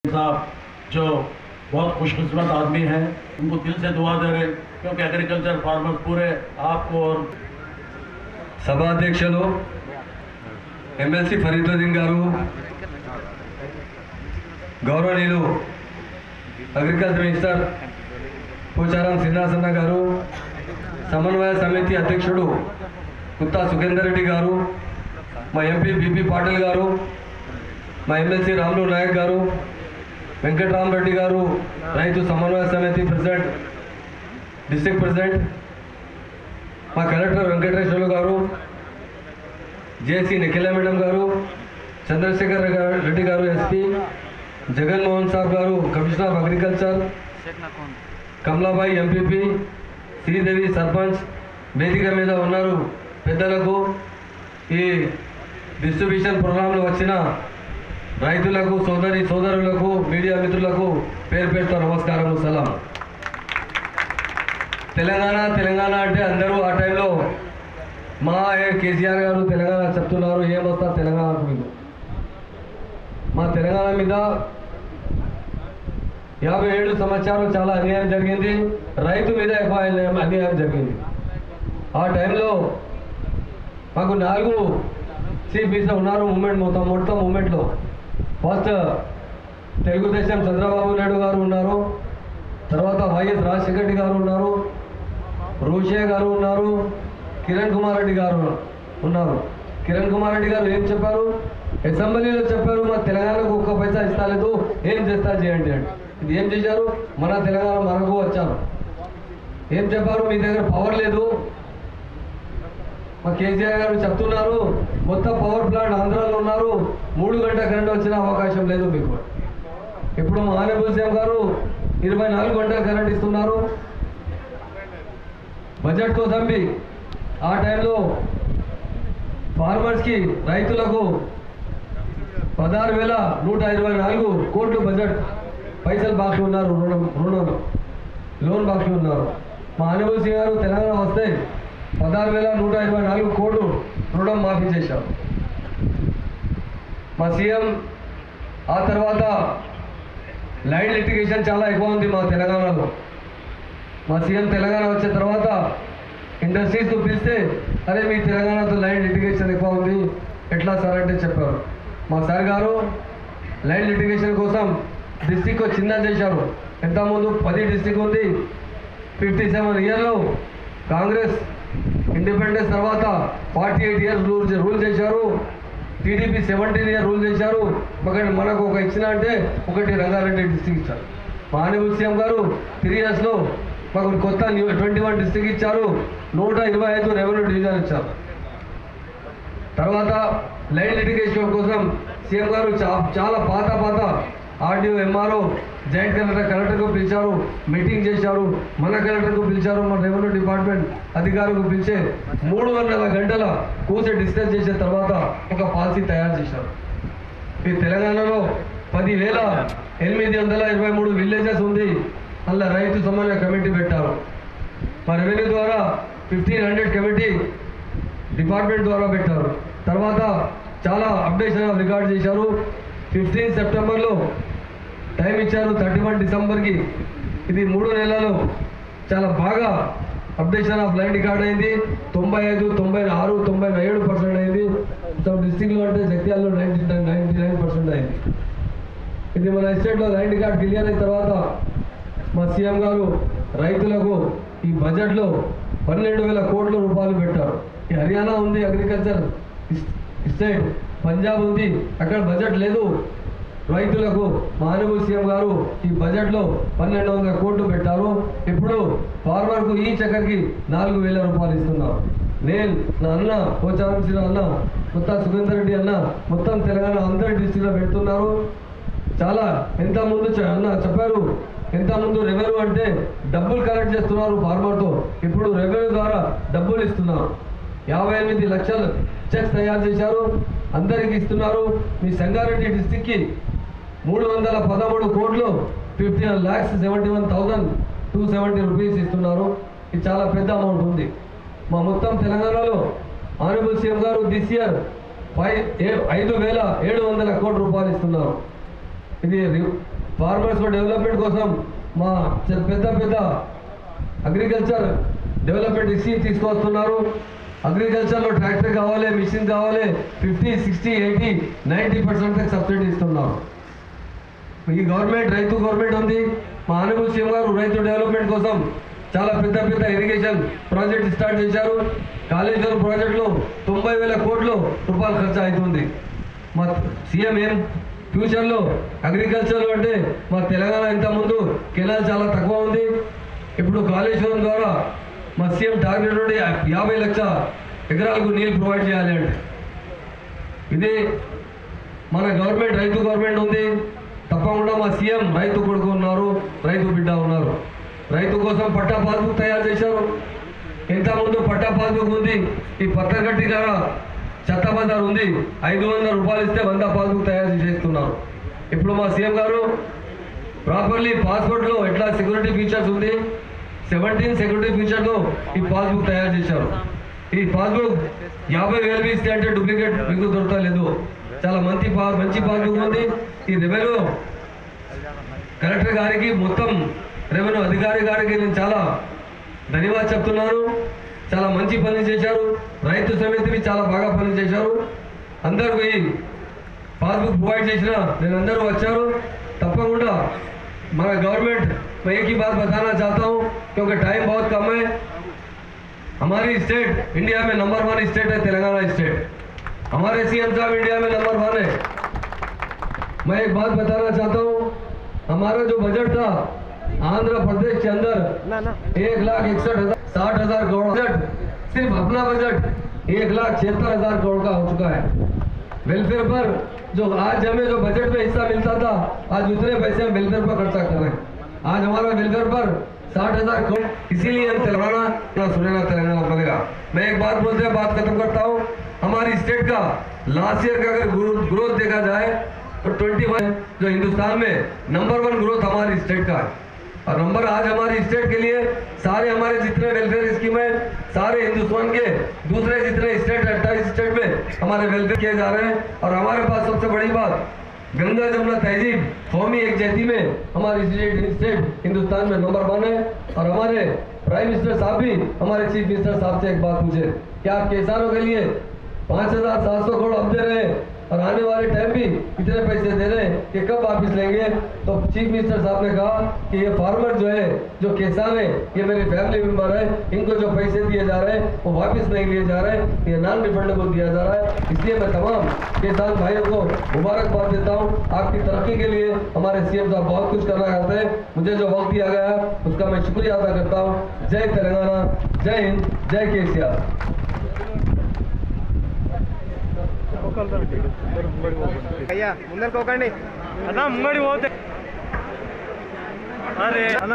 साहब जो बहुत खुशकिस्मत आदमी हैं, उनको दिल से दुआ दे रहे क्योंकि एग्रीकल्चर फार्मर्स पूरे आपको और సభాధ్యక్షులు ఎమ్మెల్సీ ఫరీదుద్దీన్ గారు, గౌరవనీయులు అగ్రికల్చర్ మినిస్టర్ పోచారం శ్రీనివాసన్న గారు, సమన్వయ సమితి అధ్యక్షుడు గుత్తా సుఖేందర్ రెడ్డి గారు, మా ఎంపీ బీపీ పాటిల్ గారు, మా ఎమ్మెల్సీ రాములు నాయక్ గారు, వెంకటరామరెడ్డి గారు రైతు సమన్వయ సమితి ప్రెసిడెంట్, డిస్ట్రిక్ట్ ప్రెసిడెంట్, మా కలెక్టర్ వెంకటేశ్వర్లు గారు, జేసీ నిఖిల మేడం గారు, చంద్రశేఖర్ రెడ్డి గారు ఎస్పీ, జగన్మోహన్ సాబ్ గారు commissioner of agriculture, Kamalabai MPP, Sridevi sarpanch, వేదిక మీద ఉన్నారు పెద్దలకు, ఈ డిస్ట్రిబ్యూషన్ ప్రోగ్రాంలో వచ్చిన రైతులకు, సోదరులకు, మీడియా మిత్రులకు పేరు పేరుతో నమస్కారం, సలాం. తెలంగాణ అంటే అందరూ ఆ టైంలో మా కేసీఆర్ గారు తెలంగాణ చెప్తున్నారు, ఏమొస్తా తెలంగాణకు మీద. మా తెలంగాణ మీద 57 సంవత్సరాలు చాలా అన్యాయం జరిగింది, రైతు మీద ఎక్కువ అన్యాయం జరిగింది. ఆ టైంలో మాకు 4 చీఫ్ మినిస్టర్ ఉన్నారు మొత్తం మూమెంట్లో. ఫస్ట్ తెలుగుదేశం చంద్రబాబు నాయుడు గారు ఉన్నారు, తర్వాత వైఎస్ రాజశేఖర రెడ్డి గారు ఉన్నారు, రోషయ్య గారు ఉన్నారు, కిరణ్ కుమార్ రెడ్డి గారు ఉన్నారు. కిరణ్ కుమార్ రెడ్డి గారు ఏం చెప్పారు, అసెంబ్లీలో చెప్పారు, మా తెలంగాణకు 1 పైసా ఇస్తలేదు, ఏం చేస్తా చేయండి అంటే. ఇది ఏం చేశారు, మన తెలంగాణ మనకు వచ్చారు. ఏం చెప్పారు, మీ దగ్గర పవర్ లేదు. మా కేసీఆర్ గారు చెప్తున్నారు, మొత్తం పవర్ ప్లాంట్ ఆంధ్రాలో ఉన్నారు, 3 గంటల కరెంట్ వచ్చిన అవకాశం లేదు మీకు. ఇప్పుడు మా ఆనరబుల్ సీఎం గారు 24 గంటల కరెంట్ ఇస్తున్నారు. బడ్జెట్ కోసం ఆ టైంలో ఫార్మర్స్కి, రైతులకు 16,124 కోట్లు బడ్జెట్ పైసలు బాకీ ఉన్నారు, లోన్ బాకీ ఉన్నారు. మా ఆనరబుల్ సీఎం గారు తెలంగాణ వస్తే 16,124 కోట్లు రుణం మాఫీ చేశారు మా సీఎం. ఆ తర్వాత ల్యాండ్ లిటిగేషన్ చాలా ఎక్కువ ఉంది మా తెలంగాణలో. మా సీఎం తెలంగాణ వచ్చిన తర్వాత ఇండస్ట్రీస్ను పిలిస్తే, అరే మీ తెలంగాణతో ల్యాండ్ లిటిగేషన్ ఎక్కువ ఉంది, ఎట్లా సార్ అంటే చెప్పారు. మా సార్ గారు ల్యాండ్ లిటిగేషన్ కోసం డిస్ట్రిక్ట్ చిన్న చేశారు. ఎంతమంది 10 డిస్ట్రిక్ట్ ఉంది. 57 ఇయర్లో కాంగ్రెస్ ఇండిపెండెన్స్ తర్వాత 48 ఇయర్స్ రూల్ చేశారు. టీడీపీ 17 ఇయర్ రూల్ చేశారు. మనకు ఒక ఇచ్చిన అంటే ఒకటి రంగారెడ్డి డిస్ట్రిక్ట్ ఇచ్చారు. మా ఆనరబుల్ సీఎం గారు 3 ఇయర్స్లో మాకు కొత్త 21 డిస్ట్రిక్ట్ ఇచ్చారు, 125 రెవెన్యూ డివిజన్ ఇచ్చారు. తర్వాత ల్యాండ్ లిటిగేషన్ కోసం సీఎం గారు చాలా పాత ఆర్డీఓ, ఎంఆర్ఓ, జాయింట్ కలెక్టర్కు పిలిచారు, మీటింగ్ చేశారు. మన కలెక్టర్కు పిలిచారు, మన రెవెన్యూ డిపార్ట్మెంట్ అధికారులకు పిలిచే 300 గంటల కూర్చొని డిస్కస్ చేసిన తర్వాత ఒక పాలసీ తయారు చేశారు. ఈ తెలంగాణలో 10,823 విలేజెస్ ఉంది. అలా రైతు సమన్వయ కమిటీ పెట్టారు. మా రెవెన్యూ ద్వారా 1500 కమిటీ డిపార్ట్మెంట్ ద్వారా పెట్టారు. తర్వాత చాలా అప్డేషన్ ఆఫ్ రికార్డ్ చేశారు. 15 సెప్టెంబర్లో టైం ఇచ్చారు, 31 డిసెంబర్కి. ఇది 3 నెలల్లో చాలా బాగా అప్డేషన్ ఆఫ్ ల్యాండ్ రికార్డ్ అయింది. 95, 96, 97% అయింది. సమ్ డిస్ట్రిక్ట్లో అంటే జగిత్యాలలో 99% అయింది. ఇది మన ఎస్టేట్లో ల్యాండ్ రికార్డ్ క్లియర్ అయిన తర్వాత మా సీఎం గారు రైతులకు ఈ బడ్జెట్లో 12,000 కోట్ల రూపాయలు పెట్టారు. ఈ హర్యానా ఉంది అగ్రికల్చర్ స్టేట్, పంజాబ్ ఉంది, అక్కడ బడ్జెట్ లేదు. రైతులకు మా ఆనరబుల్ సీఎం గారు ఈ బడ్జెట్లో 1,200 కోట్లు పెట్టారు. ఇప్పుడు ఫార్మర్కు ఈ చక్కర్కి 4,000 రూపాయలు ఇస్తున్నారు. నేను, నా అన్న పోచారం శ్రీ అన్న, కొత్త సుఖేందర్ రెడ్డి అన్న, మొత్తం తెలంగాణ అందరి డిస్ట్రిక్ట్లో పెడుతున్నారు. చాలా ఎంతమంది అన్న చెప్పారు, ఎంతమంది రెవెన్యూ అంటే డబ్బులు కలెక్ట్ చేస్తున్నారు ఫార్మర్తో, ఇప్పుడు రెవెన్యూ ద్వారా డబ్బులు ఇస్తున్నారు. 58 లక్షల చెక్స్ తయారు చేశారు, అందరికి ఇస్తున్నారు. మీ సంగారెడ్డి డిస్టిక్కి 313 కోట్లు 51,71,270 రూపీస్ ఇస్తున్నారు. ఇది చాలా పెద్ద అమౌంట్ ఉంది. మా మొత్తం తెలంగాణలో ఆనరబుల్ సీఎం గారు దిస్ ఇయర్ 5,700 కోట్ల రూపాయలు ఇస్తున్నారు. ఇది ఫార్మర్స్ డెవలప్మెంట్ కోసం మా పెద్ద అగ్రికల్చర్ డెవలప్మెంట్ స్కీమ్ తీసుకొస్తున్నారు. అగ్రికల్చర్లో ట్రాక్టర్ కావాలి, మిషన్ కావాలి, 50, 60, 80, 90% సబ్సిడీ ఇస్తున్నారు. ఈ గవర్నమెంట్ రైతు గవర్నమెంట్ ఉంది. మా ఆనరబుల్ సీఎం గారు రైతు డెవలప్మెంట్ కోసం చాలా పెద్ద ఇరిగేషన్ ప్రాజెక్ట్ స్టార్ట్ చేశారు. కాళేశ్వరం ప్రాజెక్టులో 90,000 కోట్ల రూపాయలు ఖర్చు అవుతుంది. మా సీఎం ఏం ఫ్యూచర్లో అగ్రికల్చర్లో అంటే మా తెలంగాణ ఇంతకుముందు కెనాల్ చాలా తక్కువ ఉంది. ఇప్పుడు కాళేశ్వరం ద్వారా మా సీఎం టార్గెట్ నుండి 50 లక్షల ఎకరాలకు నీళ్ళు ప్రొవైడ్ చేయాలి అంటే ఇది మన గవర్నమెంట్ రైతు గవర్నమెంట్ ఉంది. తప్పకుండా మా సీఎం రైతు కొడుకు ఉన్నారు, రైతు బిడ్డ ఉన్నారు. రైతు కోసం పట్టా పాస్బుక్ తయారు చేశారు. ఇంతకుముందు పట్టా పాస్బుక్ ఉంది, ఈ పత్రగట్టి గారు చెత్త బజార్ ఉంది, 500 రూపాయలు ఇస్తే 100 పాస్బుక్ తయారు చేస్తున్నారు. ఇప్పుడు మా సీఎం గారు ప్రాపర్లీ పాస్పోర్ట్లో ఎట్లా సెక్యూరిటీ ఫీచర్స్ ఉంది, 17 సెక్యూరిటీ ఫీచర్తో ఈ పాస్బుక్ తయారు చేశారు. ఈ పాస్బుక్ 50,000 ఇస్తే అంటే డూప్లికేట్ మీకు దొరకలేదు. చాలా మంచి పాస్బుక్ ఉంది. ఈ రెవెన్యూ కలెక్టర్ గారికి మొత్తం రెవెన్యూ అధికారి గారికి నేను చాలా ధన్యవాదాలు చెప్తున్నాను. చాలా మంచి పని చేశారు. రైతు సమితిని చాలా బాగా పని చేశారు. అందరూ ఈ పాస్బుక్ ప్రొవైడ్ చేసిన నేను అందరూ వచ్చారు. తప్పకుండా మన गवर्नमेंट मैं एक ही बात बताना चाहता हूँ क्योंकि टाइम बहुत कम है. हमारी स्टेट इंडिया में नंबर 1 स्टेट है तेलंगाना स्टेट. हमारे सीएम साहब इंडिया में नंबर 1 है. मैं एक बात बताना चाहता हूँ, हमारा जो बजट था आंध्र प्रदेश के अंदर 1,61,60,000 करोड़ बजट, सिर्फ अपना बजट 1,76,000 करोड़ का हो चुका है. वेलफेयर पर जो आज हमें जो बजट में हिस्सा मिलता था, आज उतने पैसे हम वेलफेयर पर खर्चा कर रहे हैं. आज हमारा वेलफेयर पर 60,000 करोड़. इसीलिए हम तेलंगाना ना सुनेगा तेलंगाना बनेगा. मैं एक बात बोलते बात खत्म करता हूँ. हमारी स्टेट का लास्ट ईयर का अगर ग्रोथ देखा जाए तो 21 जो हिंदुस्तान में नंबर 1 ग्रोथ हमारी स्टेट का है. और नंबर आज हमारी स्टेट के लिए सारे हमारे जितने वेलफेयर स्कीम है सारे हिंदुस्तान के दूसरे जितने स्टेट 28 स्टेट में हमारे वेलफेयर किए जा रहे हैं. और हमारे पास सबसे बड़ी बात गंगा जमुना तहजीब कौमी एक जैती में हमारी स्टेट हिंदुस्तान में नंबर 1 है. और हमारे प्राइम मिनिस्टर साहब भी हमारे चीफ मिनिस्टर साहब से एक बात पूछे कि आप किसानों के लिए 5,700 करोड़ अब दे रहे हैं और आने वाले टाइम भी इतने पैसे दे रहे हैं कि कब वापिस लेंगे. तो चीफ मिनिस्टर साहब ने कहा कि ये फार्मर जो है जो किसान है ये मेरे फैमिली मेंबर है, इनको जो पैसे दिए जा रहे हैं वो वापस नहीं लिए जा रहे हैं, ये नॉन रिफंडेबल दिया जा रहा है. इसलिए मैं तमाम किसान भाइयों को मुबारकबाद देता हूँ. आपकी तरक्की के लिए हमारे सीएम साहब बहुत कुछ करना चाहते हैं. मुझे जो वक्त दिया गया उसका मैं शुक्रिया अदा करता हूँ. जय तेलंगाना, जय हिंद, जय केसीआर. అయ్యా ముందరకోకండి అన్నా ముంగడి పోతే అరే అన్న